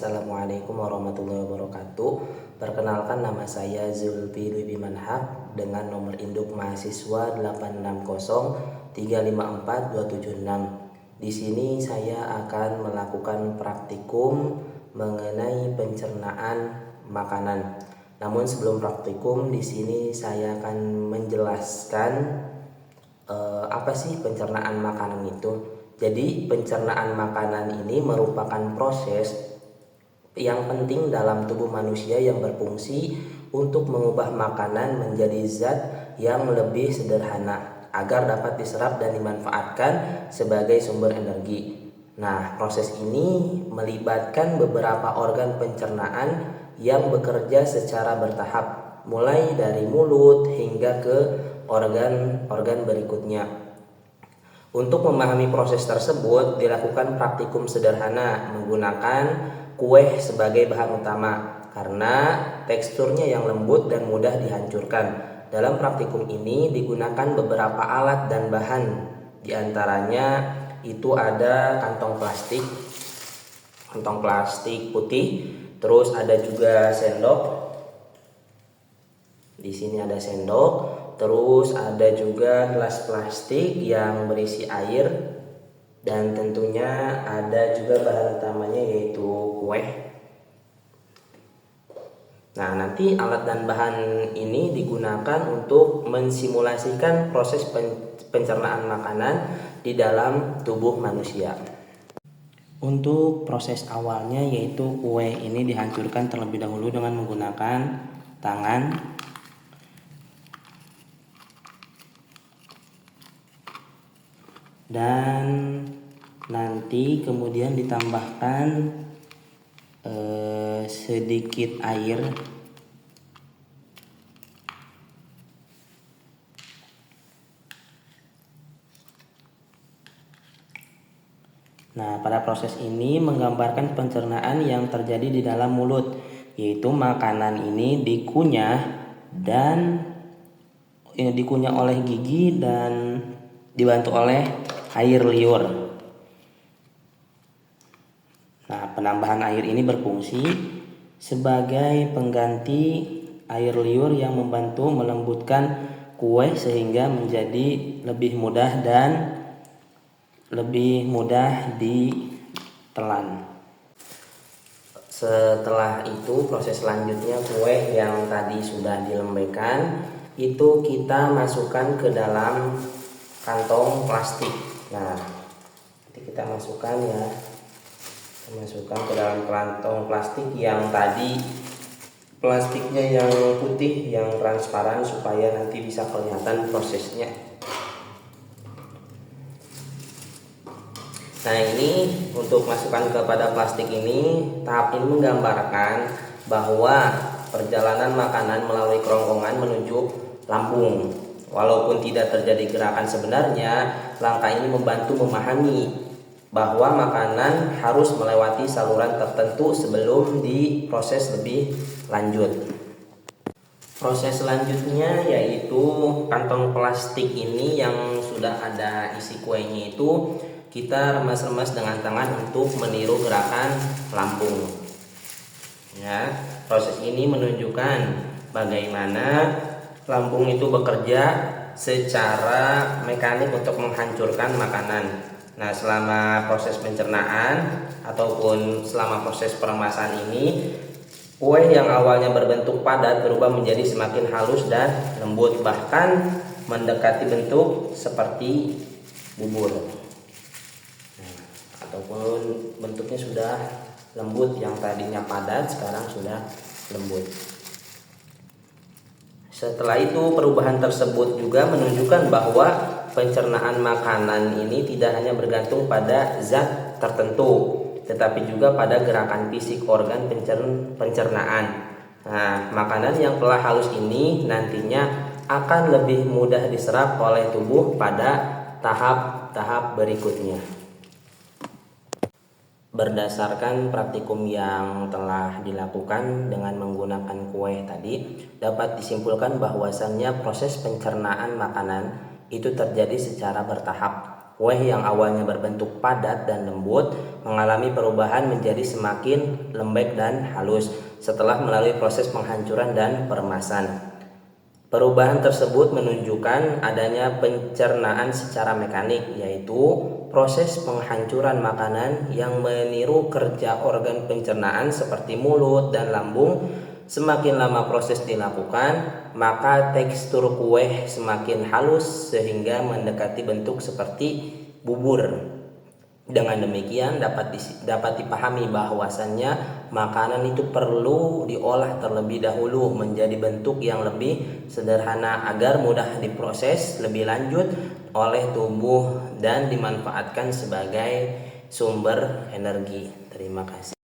Assalamualaikum warahmatullahi wabarakatuh. Perkenalkan, nama saya Zulfi Dwi Manhak dengan nomor induk mahasiswa 860354276. Di sini saya akan melakukan praktikum mengenai pencernaan makanan. Namun sebelum praktikum, di sini saya akan menjelaskan apa sih pencernaan makanan itu. Jadi pencernaan makanan ini merupakan proses yang penting dalam tubuh manusia yang berfungsi untuk mengubah makanan menjadi zat yang lebih sederhana agar dapat diserap dan dimanfaatkan sebagai sumber energi. Nah, proses ini melibatkan beberapa organ pencernaan yang bekerja secara bertahap, mulai dari mulut hingga ke organ-organ berikutnya. Untuk memahami proses tersebut, dilakukan praktikum sederhana menggunakan kue sebagai bahan utama karena teksturnya yang lembut dan mudah dihancurkan. Dalam praktikum ini digunakan beberapa alat dan bahan, di antaranya itu ada kantong plastik putih, terus ada juga sendok. Di sini ada sendok. Terus ada juga gelas plastik yang berisi air, dan tentunya ada juga bahan utamanya yaitu kue. Nah, nanti alat dan bahan ini digunakan untuk mensimulasikan proses pencernaan makanan di dalam tubuh manusia. Untuk proses awalnya yaitu kue ini dihancurkan terlebih dahulu dengan menggunakan tangan. Dan nanti kemudian ditambahkan sedikit air. Nah, pada proses ini menggambarkan pencernaan yang terjadi di dalam mulut, yaitu makanan ini dikunyah oleh gigi dan dibantu oleh air liur. Nah, penambahan air ini berfungsi sebagai pengganti air liur yang membantu melembutkan kue sehingga menjadi lebih mudah ditelan. Setelah itu, proses selanjutnya kue yang tadi sudah dilembekkan itu kita masukkan ke dalam kantong plastik. Nah, nanti kita masukkan ke dalam kantong plastik yang tadi plastiknya yang putih, yang transparan, supaya nanti bisa kelihatan prosesnya. Nah, ini untuk masukkan kepada plastik ini, tahap ini menggambarkan bahwa perjalanan makanan melalui kerongkongan menuju lambung. Walaupun tidak terjadi gerakan sebenarnya, langkah ini membantu memahami bahwa makanan harus melewati saluran tertentu sebelum diproses lebih lanjut. Proses selanjutnya yaitu kantong plastik ini yang sudah ada isi kuenya itu kita remas-remas dengan tangan untuk meniru gerakan lambung. Ya, proses ini menunjukkan bagaimana lambung itu bekerja secara mekanik untuk menghancurkan makanan. Nah, selama proses pencernaan ataupun selama proses peremasan ini, kue yang awalnya berbentuk padat berubah menjadi semakin halus dan lembut, bahkan mendekati bentuk seperti bubur. Nah, ataupun bentuknya sudah lembut, yang tadinya padat sekarang sudah lembut. Setelah itu, perubahan tersebut juga menunjukkan bahwa pencernaan makanan ini tidak hanya bergantung pada zat tertentu, tetapi juga pada gerakan fisik organ pencernaan. Nah, makanan yang telah halus ini nantinya akan lebih mudah diserap oleh tubuh pada tahap-tahap berikutnya. Berdasarkan praktikum yang telah dilakukan dengan menggunakan kue tadi, dapat disimpulkan bahwasannya proses pencernaan makanan itu terjadi secara bertahap. Kue yang awalnya berbentuk padat dan lembut mengalami perubahan menjadi semakin lembek dan halus setelah melalui proses penghancuran dan peremasan. Perubahan tersebut menunjukkan adanya pencernaan secara mekanik, yaitu proses penghancuran makanan yang meniru kerja organ pencernaan seperti mulut dan lambung. Semakin lama proses dilakukan, maka tekstur kue semakin halus sehingga mendekati bentuk seperti bubur. Dengan demikian dapat dipahami bahwasannya makanan itu perlu diolah terlebih dahulu menjadi bentuk yang lebih sederhana agar mudah diproses lebih lanjut oleh tubuh dan dimanfaatkan sebagai sumber energi. Terima kasih.